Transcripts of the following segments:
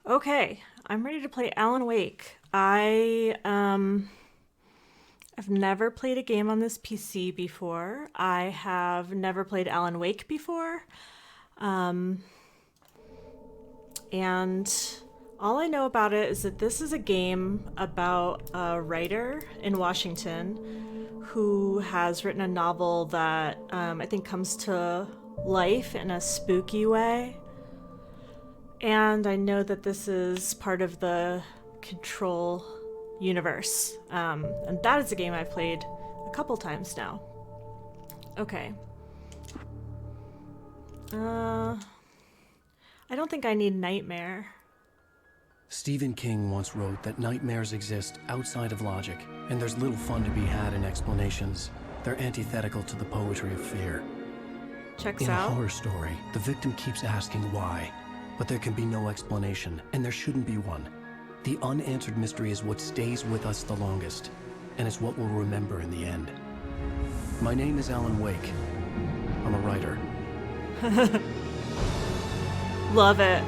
Okay, I'm ready to play Alan Wake. I've never played a game on this PC before. I have never played Alan Wake before. Um, and all I know about it is that this is a game about a writer in Washington who has written a novel that I think comes to life in a spooky way. And I know that this is part of the Control universe. And that is a game I've played a couple times now. Okay. Uh, I don't think I need Nightmare. Stephen King once wrote that nightmares exist outside of logic, and there's little fun to be had in explanations. They're antithetical to the poetry of fear. Checks In a out. horror story, the victim keeps asking why, but there can be no explanation, and there shouldn't be one. The unanswered mystery is what stays with us the longest, and it's what we'll remember in the end. My name is Alan Wake. I'm a writer. Love it.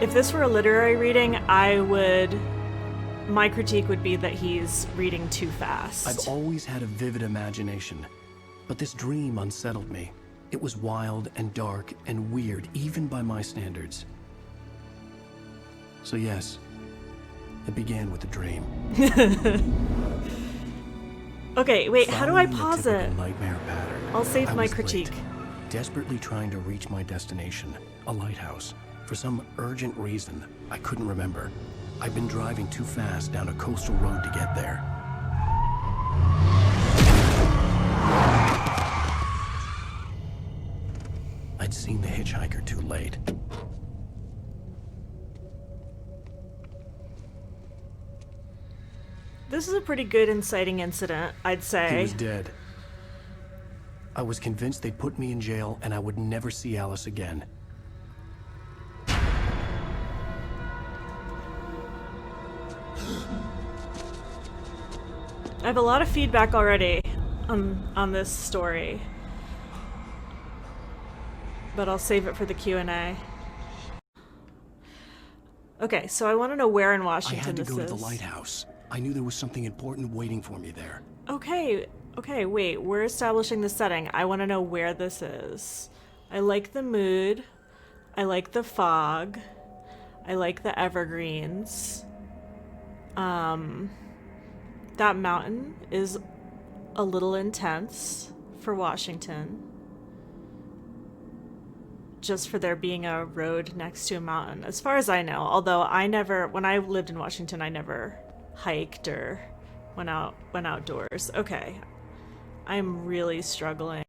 If this were a literary reading, my critique would be that he's reading too fast. I've always had a vivid imagination, but this dream unsettled me. It was wild and dark and weird, even by my standards. So yes, it began with a dream. Okay, wait, how do I Following the pause typical it? nightmare pattern, I'll save I my was critique. late, desperately trying to reach my destination, a lighthouse. For some urgent reason, I couldn't remember. I'd been driving too fast down a coastal road to get there. I'd seen the hitchhiker too late. This is a pretty good inciting incident, I'd He say. was dead. I was convinced they'd put me in jail and I would never see Alice again. I have a lot of feedback already on this story, but I'll save it for the Q&A. Okay, so I want to know where in I Washington had to this go is. to the lighthouse. I knew there was something important waiting for me there. Okay, wait, we're establishing the setting. I want to know where this is. I like the mood. I like the fog. I like the evergreens. That mountain is a little intense for Washington. Just for there being a road next to a mountain, as far as I know. Although when I lived in Washington, I never hiked or went outdoors. Okay, I'm really struggling.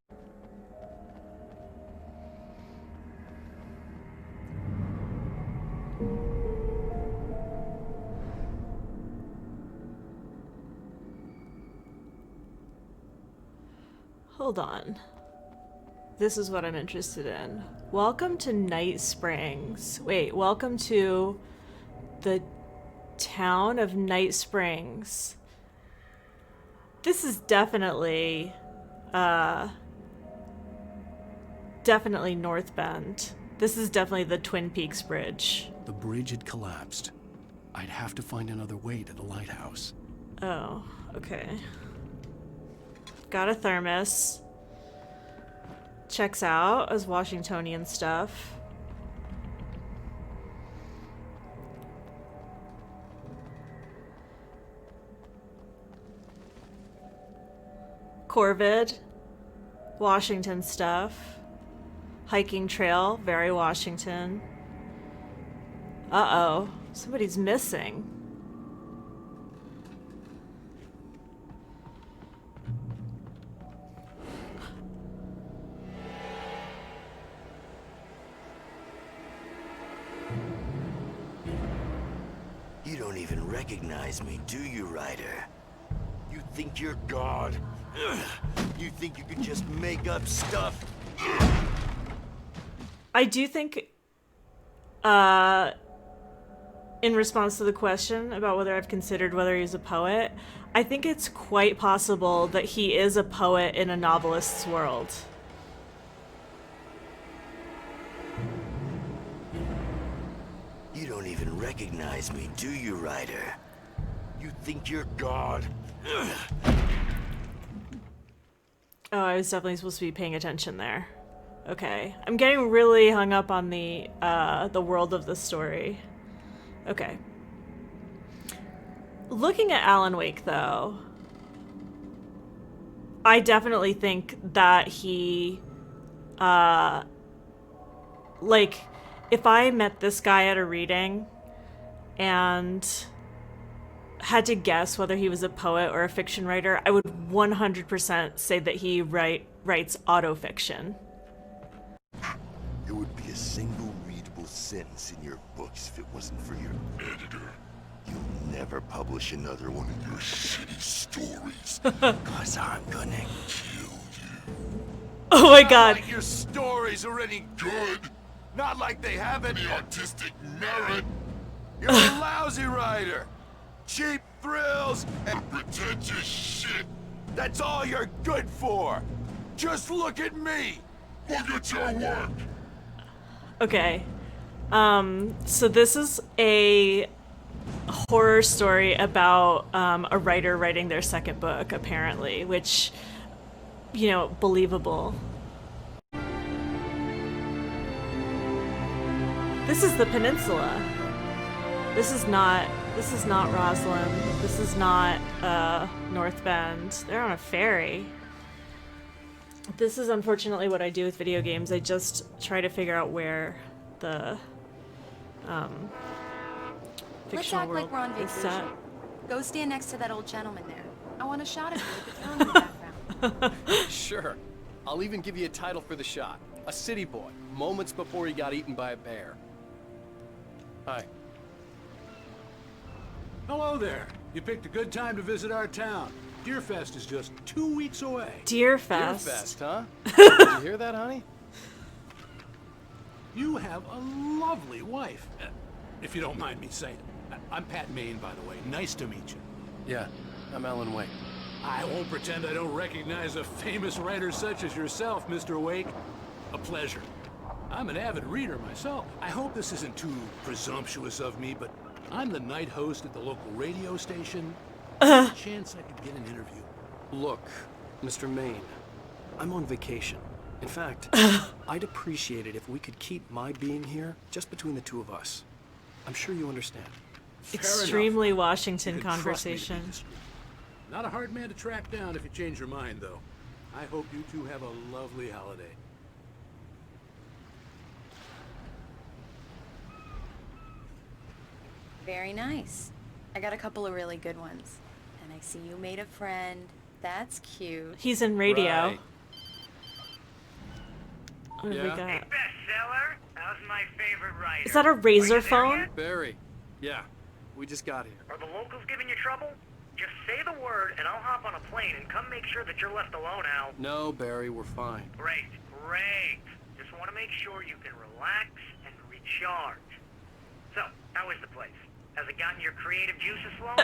Hold on. This is what I'm interested in. Welcome to Night Springs. Wait, welcome to the town of Night Springs. This is definitely North Bend. This is definitely the Twin Peaks Bridge. The bridge had collapsed. I'd have to find another way to the lighthouse. Oh, okay. Got a thermos. Checks out as Washingtonian stuff. Corvid, Washington stuff. Hiking trail, very Washington. Uh-oh, somebody's missing. You don't even recognize me, do you, Ryder? You think you're God? Ugh. You think you can just make up stuff? I do think, in response to the question about whether I've considered whether he's a poet, I think it's quite possible that he is a poet in a novelist's world. You don't even recognize me, do you, Ryder? You think you're God? Oh, I was definitely supposed to be paying attention there. Okay. I'm getting really hung up on the world of the story. Okay. Looking at Alan Wake, though, I definitely think that he, like, if I met this guy at a reading and had to guess whether he was a poet or a fiction writer, I would 100% say that he writes autofiction. There would be a single readable sentence in your books if it wasn't for your editor. You'll never publish another one of your shitty stories. Cause I'm gonna kill you. Oh my god. Not like your stories are any good. Not like they have any artistic merit. You're a lousy writer. Cheap thrills and pretentious shit. That's all you're good for. Just look at me. Look at your work. Okay. So this is a horror story about a writer writing their second book, apparently, which, you know, believable. This is the peninsula. This is not Roslyn. This is not North Bend. They're on a ferry. This is unfortunately what I do with video games. I just try to figure out where the Let's fictional act world like we're on is vacation. set. Go stand next to that old gentleman there. I want a shot of you with the town in the background. Sure. I'll even give you a title for the shot. A city boy, moments before he got eaten by a bear. Hi. Hello there. You picked a good time to visit our town. Deerfest is just 2 weeks away. Deerfest. Deerfest, huh? Did you hear that, honey? You have a lovely wife. If you don't mind me saying. I'm Pat Maine, by the way. Nice to meet you. Yeah, I'm Alan Wake. I won't pretend I don't recognize a famous writer such as yourself, Mr. Wake. A pleasure. I'm an avid reader myself. I hope this isn't too presumptuous of me, but I'm the night host at the local radio station. There's a chance I could get an interview. Look, Mr. Maine, I'm on vacation. In fact, I'd appreciate it if we could keep my being here just between the two of us. I'm sure you understand. Extremely enough. Washington You can trust me to be conversation. discreet. Not a hard man to track down if you change your mind, though. I hope you two have a lovely holiday. Very nice. I got a couple of really good ones. And I see you made a friend. That's cute. He's in radio. Right. What have we Yeah? got? Bestseller? How's my favorite writer? Is that a razor Are you there phone? yet? Barry. Yeah, we just got here. Are the locals giving you trouble? Just say the word and I'll hop on a plane and come make sure that you're left alone, Al. No, Barry, we're fine. Great, great. Just want to make sure you can relax and recharge. So, how is the place? Has it gotten your creative juices flowing?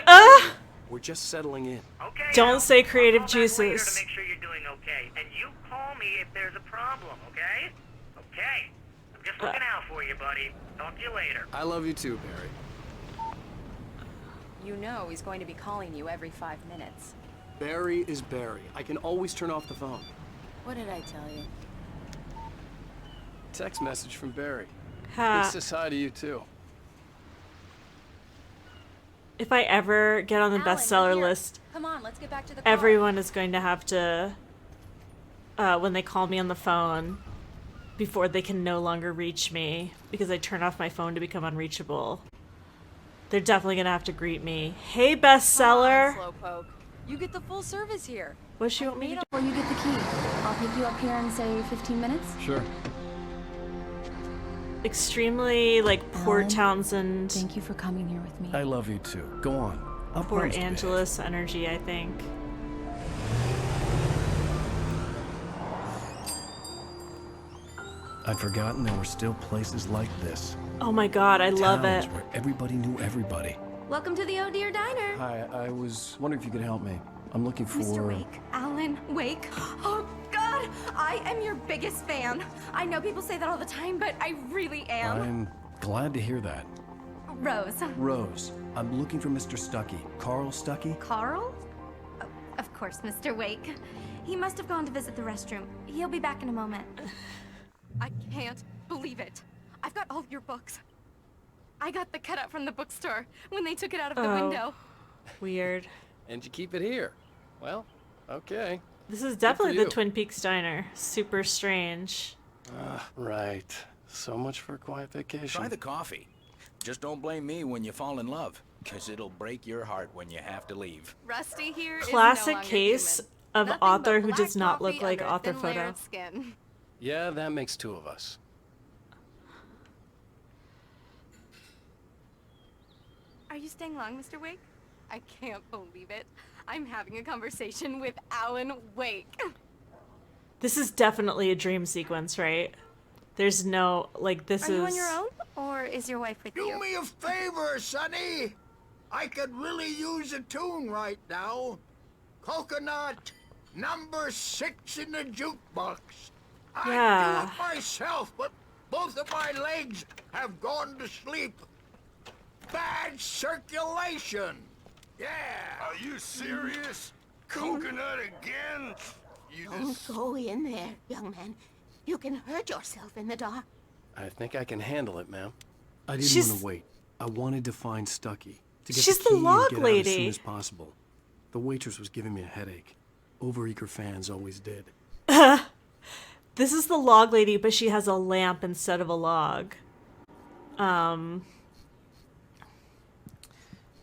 We're just settling in. Okay. Don't Al. say creative I'll call back later juices. to make sure you're doing okay. And you call me if there's a problem, okay? Okay. I'm just looking out for you, buddy. Talk to you later. I love you too, Barry. You know he's going to be calling you every 5 minutes. Barry is Barry. I can always turn off the phone. What did I tell you? Text message from Barry. He Ha. says hi to you too. If I ever get on the Alan, bestseller we're here. list, Come on, let's get back to the car. everyone is going to have to, when they call me on the phone, before they can no longer reach me, because I turn off my phone to become unreachable, they're definitely going to have to greet me. Hey, bestseller! Slowpoke. You get the full service here. What does she want me to do? Or you get the key. I'll pick you up here in, say, 15 minutes. Sure. Extremely, like, Port Alan, Townsend, Thank you for coming here with me. I love you too. Go on. I'll Port promise to behave. Angeles energy, I think. I'd forgotten there were still places like this. Oh my god, I love Towns it. where everybody knew everybody. Welcome to the Oh Dear Diner. Hi, I was wondering if you could help me. I'm looking for... Mr. Wake. Alan Wake. Oh, God. I am your biggest fan. I know people say that all the time, but I really am. I'm glad to hear that. Rose. Rose, I'm looking for Mr. Stuckey. Carl Stuckey? Carl? Oh, of course, Mr. Wake. He must have gone to visit the restroom. He'll be back in a moment. I can't believe it. I've got all your books. I got the cutout from the bookstore when they took it out of the window. Weird. And you keep it here. Well, okay. This is definitely the you. Twin Peaks diner. Super strange. Right. So much for a quiet vacation. Try the coffee. Just don't blame me when you fall in love, because it'll break your heart when you have to leave. Rusty here is Classic no longer case human. of Nothing author but who does black not look coffee like under a author thin layer photo. of skin. Yeah, that makes 2 of us. Are you staying long, Mr. Wake? I can't believe it. I'm having a conversation with Alan Wake. This is definitely a dream sequence, right? There's no, like, this Are is... you on your own, or is your wife with Do you? me a favor, Sonny. I could really use a tune right now. Coconut, number 6 in the jukebox. Yeah. I'd do it myself, but both of my legs have gone to sleep. Bad circulation. Yeah. Are you serious? Coconut again? You Don't go in there, young man. You can hurt yourself in the dark. I think I can handle it, ma'am. I didn't She's- want to wait. I wanted to find Stuckey. To get She's the the key and log get out as soon lady. as possible. The waitress was giving me a headache. Overeager fans always did. This is the log lady, but she has a lamp instead of a log.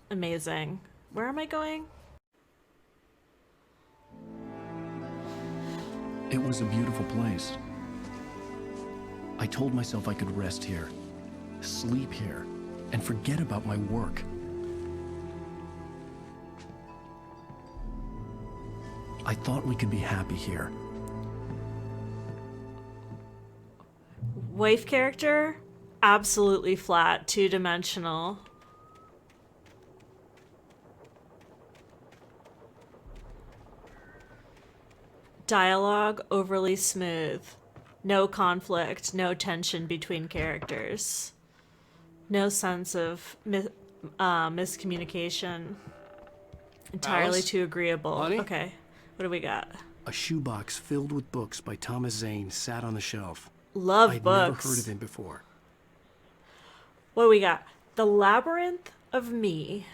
Amazing. Where am I going? It was a beautiful place. I told myself I could rest here, sleep here, and forget about my work. I thought we could be happy here. Wife character? Absolutely flat, two-dimensional. Dialogue overly smooth. No conflict, no tension between characters. No sense of miscommunication. Entirely Alice? too agreeable. Honey? Okay, what do we got? A shoebox filled with books by Thomas Zane sat on the shelf. Love I'd books. never heard of him before. What do we got? The Labyrinth of Me.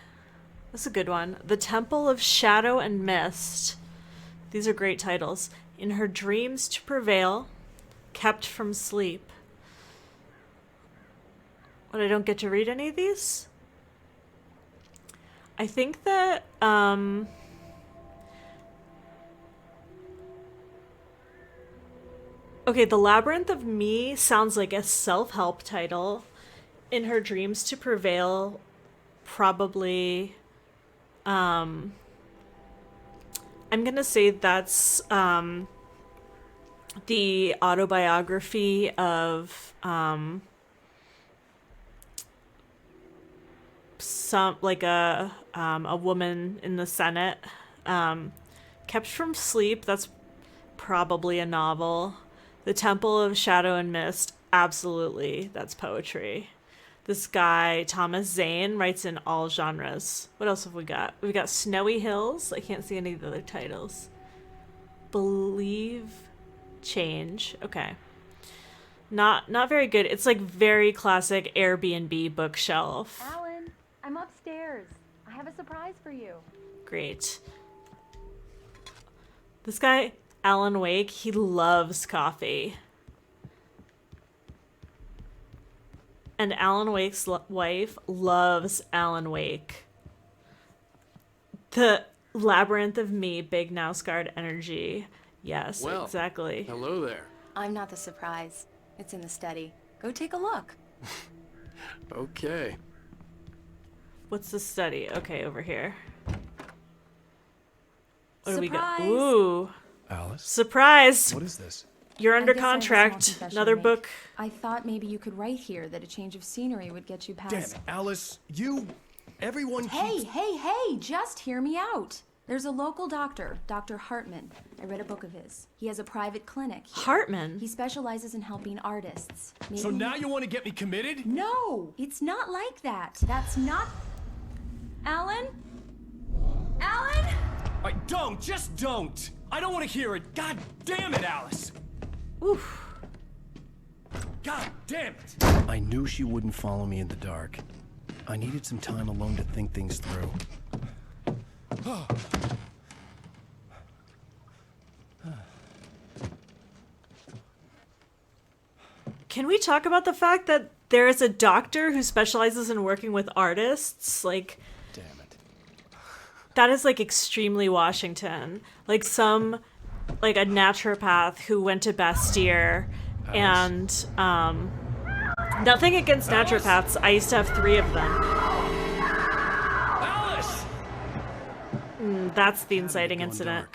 That's a good one. The Temple of Shadow and Mist. These are great titles. In Her Dreams to Prevail. Kept from Sleep. What, I don't get to read any of these? I think that, okay, The Labyrinth of Me sounds like a self-help title. In Her Dreams to Prevail, probably, I'm gonna say that's, the autobiography of, a woman in the Senate. Kept from Sleep, that's probably a novel. The Temple of Shadow and Mist, absolutely, that's poetry. This guy, Thomas Zane, writes in all genres. What else have we got? We've got Snowy Hills. I can't see any of the other titles. Believe Change. Okay. Not very good. It's like very classic Airbnb bookshelf. Alan, I'm upstairs. I have a surprise for you. Great. This guy, Alan Wake, he loves coffee. And Alan Wake's wife loves Alan Wake. The Labyrinth of Me, big now scarred energy. Yes, Well, exactly. Hello there. I'm not the surprise. It's in the study. Go take a look. Okay. What's the study? Okay, over here. What do we got? Surprise! Ooh, Alice? surprise! What is this? You're under I guess I have a small contract. confession Another to make. book. I thought maybe you could write here that a change of scenery would get you past... Damn it, Alice, you... Everyone Hey, keeps... hey, hey! Just hear me out. There's a local doctor, Dr. Hartman. I read a book of his. He has a private clinic here. Hartman? He specializes in helping artists. Maybe... So now you want to get me committed? No! It's not like that. That's not... Alan? Alan? Don't! Just don't! I don't want to hear it! God damn it, Alice! Oof. God damn it! I knew she wouldn't follow me in the dark. I needed some time alone to think things through. Can we talk about the fact that there is a doctor who specializes in working with artists? Like, Damn it. that is like extremely Washington. Like a naturopath who went to Bastille and nothing against naturopaths. I used to have 3 of them. Alice! That's the inciting incident.